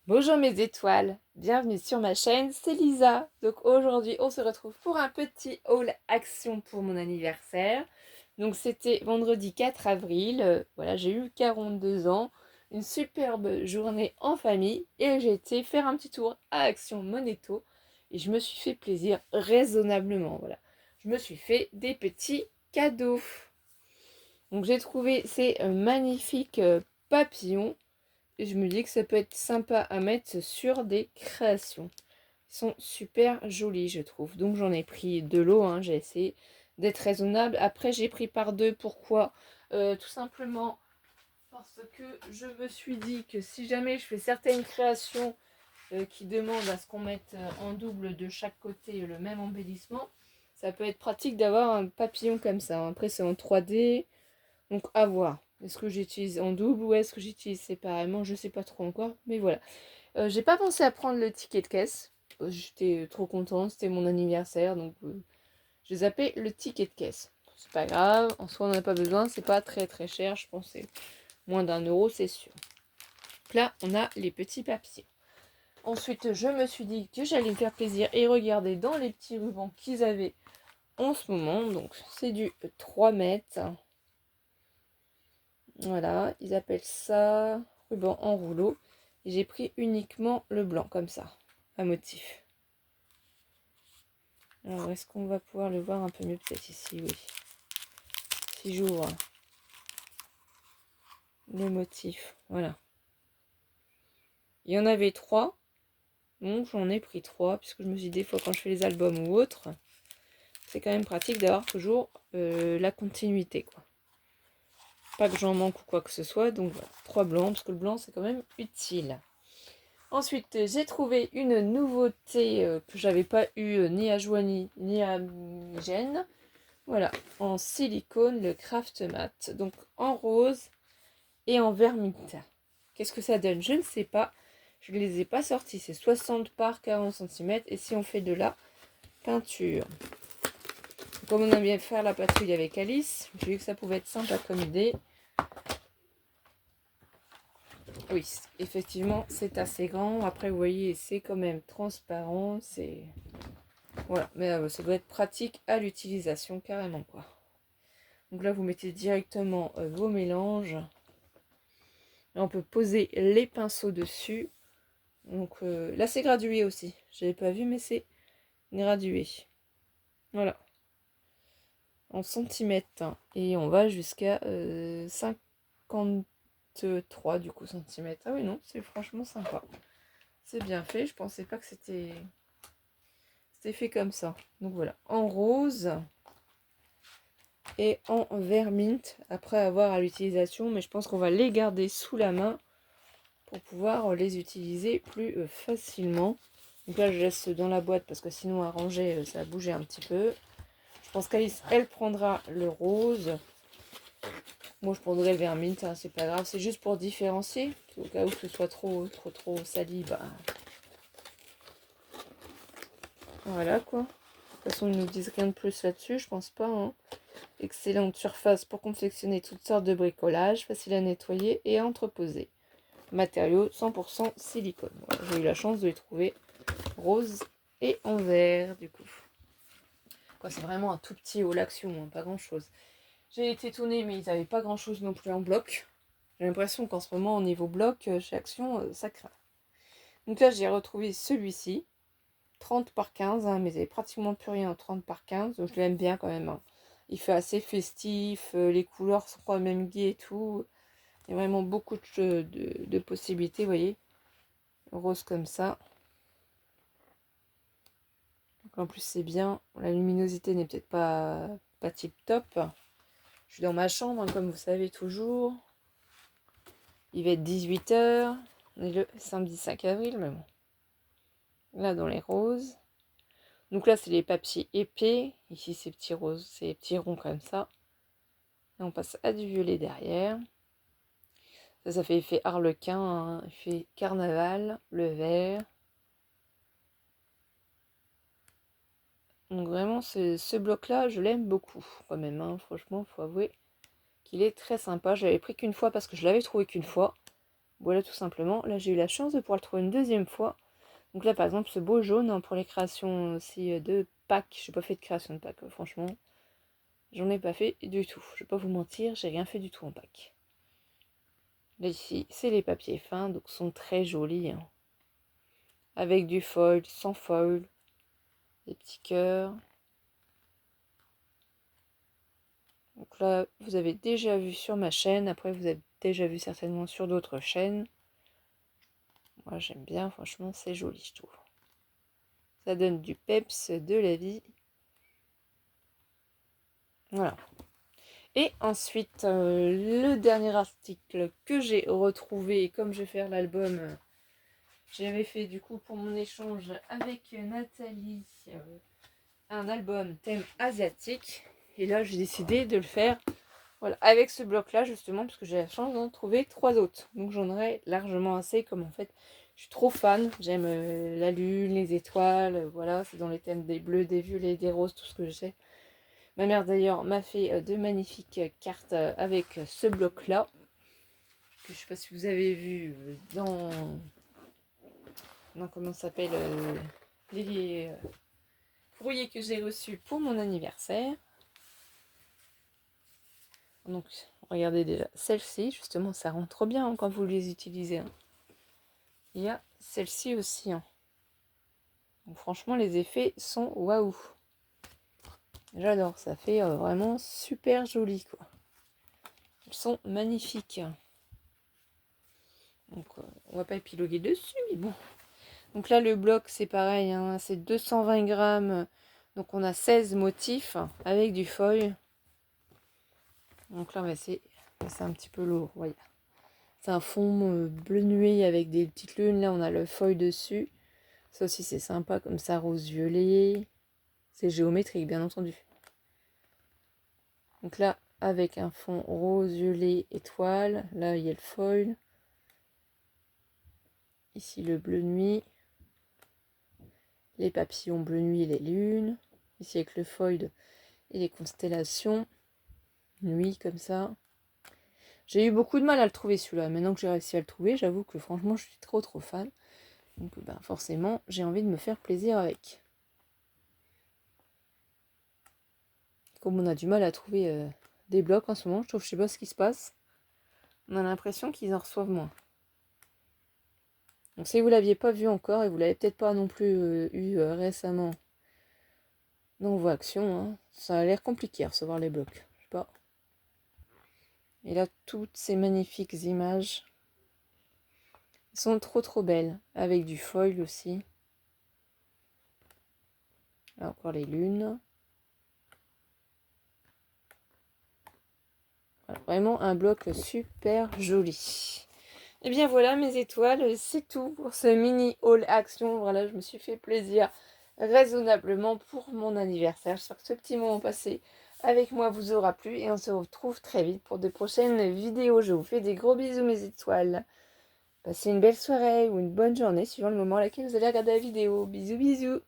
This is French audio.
Bonjour mes étoiles, bienvenue sur ma chaîne, c'est Lisa. Donc aujourd'hui on se retrouve pour un petit haul action pour mon anniversaire. Donc c'était vendredi 4 avril, voilà j'ai eu 42 ans, une superbe journée en famille et j'ai été faire un petit tour à Action Monéto et je me suis fait plaisir raisonnablement, voilà. Je me suis fait des petits cadeaux. Donc j'ai trouvé ces magnifiques papillons. Et je me dis que ça peut être sympa à mettre sur des créations. Ils sont super jolis, je trouve. Donc j'en ai pris de l'eau, hein. J'ai essayé d'être raisonnable. Après, j'ai pris par deux. Pourquoi tout simplement parce que je me suis dit que si jamais je fais certaines créations qui demandent à ce qu'on mette en double de chaque côté le même embellissement, ça peut être pratique d'avoir un papillon comme ça. Après, c'est en 3D. Donc à voir. Est-ce que j'utilise en double ou est-ce que j'utilise séparément? Je sais pas trop encore. Mais voilà. J'ai pas pensé à prendre le ticket de caisse. J'étais trop contente. C'était mon anniversaire. Donc j'ai zappé le ticket de caisse. C'est pas grave. En soi, on n'en a pas besoin. C'est pas très très cher. Je pense que c'est moins d'1 euro, c'est sûr. Donc là, on a les petits papiers. Ensuite, je me suis dit que j'allais me faire plaisir et regarder dans les petits rubans qu'ils avaient en ce moment. Donc c'est du 3 mètres. Voilà, ils appellent ça ruban en rouleau. Et j'ai pris uniquement le blanc, comme ça, à motif. Alors, est-ce qu'on va pouvoir le voir un peu mieux? Peut-être ici, oui. Si j'ouvre le motif, voilà. Il y en avait 3, donc j'en ai pris 3, puisque je me suis dit, des fois, quand je fais les albums ou autres, c'est quand même pratique d'avoir toujours la continuité, quoi. Pas que j'en manque ou quoi que ce soit, donc voilà, 3 blancs, parce que le blanc, c'est quand même utile. Ensuite, j'ai trouvé une nouveauté que j'avais pas eu ni à Joanie ni à Migène. Voilà, en silicone, le Craft Mat. Donc en rose et en vermint. Qu'est-ce que ça donne? Je ne sais pas. Je ne les ai pas sortis. C'est 60 par 40 cm. Et si on fait de la peinture. Comme on aime bien faire la patrouille avec Alice, j'ai vu que ça pouvait être sympa comme idée. Oui, effectivement, c'est assez grand. Après, vous voyez, c'est quand même transparent. C'est... Voilà, mais ça doit être pratique à l'utilisation carrément, quoi. Donc là, vous mettez directement vos mélanges. Là, on peut poser les pinceaux dessus. Donc là, c'est gradué aussi. Je n'avais pas vu, mais c'est gradué. Voilà. En centimètres, hein. Et on va jusqu'à 53 du coup centimètres. Ah oui, non, c'est franchement sympa. C'est bien fait. Je pensais pas que c'était fait comme ça. Donc voilà, en rose et en vermint après avoir à l'utilisation, mais je pense qu'on va les garder sous la main pour pouvoir les utiliser plus facilement. Donc là, je laisse dans la boîte parce que sinon à ranger, ça va bouger un petit peu. Je pense qu'Alice, elle prendra le rose. Moi, je prendrai le vermint, hein, c'est pas grave. C'est juste pour différencier. Au cas où ce soit trop sali, bah voilà quoi. De toute façon, ils nous disent rien de plus là-dessus, je pense pas. Hein. Excellente surface pour confectionner toutes sortes de bricolages, facile à nettoyer et à entreposer. Matériaux 100% silicone. Voilà, j'ai eu la chance de les trouver rose et en vert du coup. C'est vraiment un tout petit haul action, hein, pas grand chose. J'ai été étonnée, mais ils n'avaient pas grand chose non plus en bloc. J'ai l'impression qu'en ce moment, au niveau bloc, chez Action, ça craint. Donc là, j'ai retrouvé celui-ci, 30 par 15, hein, mais il n'y avait pratiquement plus rien en 30 par 15, donc je l'aime bien quand même. Hein. Il fait assez festif, les couleurs sont quand même gaies et tout. Il y a vraiment beaucoup de possibilités, vous voyez. Rose comme ça. Donc en plus, c'est bien. La luminosité n'est peut-être pas tip top. Je suis dans ma chambre, hein, comme vous savez toujours. Il va être 18 h. On est le samedi 5 avril, mais bon. Là, dans les roses. Donc là, c'est les papiers épais. Ici, c'est petits roses, c'est petits ronds comme ça. Et on passe à du violet derrière. Ça fait effet harlequin, hein, effet carnaval, le vert. Donc vraiment, ce bloc-là, je l'aime beaucoup quand même. Hein. Franchement, il faut avouer qu'il est très sympa. Je l'avais pris qu'une fois parce que je l'avais trouvé qu'une fois. Voilà, tout simplement. Là, j'ai eu la chance de pouvoir le trouver une deuxième fois. Donc là, par exemple, ce beau jaune, hein, pour les créations aussi de Pâques. J'ai pas fait de création de Pâques, franchement. J'en ai pas fait du tout. Je vais pas vous mentir, j'ai rien fait du tout en Pâques. Là, ici, c'est les papiers fins, donc sont très jolis. Hein. Avec du foil, sans foil, des petits cœurs. Donc là, vous avez déjà vu sur ma chaîne. Après, vous avez déjà vu certainement sur d'autres chaînes. Moi, j'aime bien. Franchement, c'est joli, je trouve. Ça donne du peps, de la vie. Voilà. Et ensuite, le dernier article que j'ai retrouvé, et comme je vais faire l'album, j'avais fait du coup pour mon échange avec Nathalie un album thème asiatique. Et là, j'ai décidé de le faire voilà, avec ce bloc-là, justement, parce que j'ai la chance d'en trouver 3 autres. Donc j'en aurai largement assez, comme en fait, je suis trop fan. J'aime la lune, les étoiles, voilà, c'est dans les thèmes des bleus, des violets, des roses, tout ce que je sais. Ma mère d'ailleurs m'a fait de magnifiques cartes avec ce bloc-là. Je ne sais pas si vous avez vu dans comment ça s'appelle les courriers que j'ai reçus pour mon anniversaire. Donc regardez déjà celle-ci, justement ça rend trop bien hein, quand vous les utilisez. Hein. Il y a celle-ci aussi. Hein. Donc franchement les effets sont waouh. J'adore, ça fait vraiment super joli quoi. Elles sont magnifiques. Donc on va pas épiloguer dessus, mais bon. Donc là le bloc c'est pareil, hein, c'est 220 grammes. Donc on a 16 motifs avec du foil. Donc là c'est un petit peu lourd, voyez. C'est un fond bleu nuit avec des petites lunes. Là on a le foil dessus. Ça aussi c'est sympa comme ça, rose violet. C'est géométrique bien entendu. Donc là avec un fond rose violet étoile. Là il y a le foil. Ici le bleu nuit. Les papillons bleu nuit et les lunes. Ici avec le foil et les constellations. Nuit comme ça. J'ai eu beaucoup de mal à le trouver celui-là. Maintenant que j'ai réussi à le trouver, j'avoue que franchement je suis trop fan. Donc ben, forcément j'ai envie de me faire plaisir avec. Comme on a du mal à trouver des blocs en ce moment, je sais pas ce qui se passe. On a l'impression qu'ils en reçoivent moins. Donc si vous ne l'aviez pas vu encore et vous l'avez peut-être pas non plus eu récemment dans vos actions, hein, ça a l'air compliqué à recevoir les blocs. Je sais pas. Et là, toutes ces magnifiques images sont trop belles. Avec du foil aussi. Là encore les lunes. Voilà, vraiment un bloc super joli. Et bien voilà mes étoiles, c'est tout pour ce mini haul action. Voilà, je me suis fait plaisir raisonnablement pour mon anniversaire. J'espère que ce petit moment passé avec moi vous aura plu et on se retrouve très vite pour de prochaines vidéos. Je vous fais des gros bisous mes étoiles. Passez une belle soirée ou une bonne journée suivant le moment à laquelle vous allez regarder la vidéo. Bisous bisous.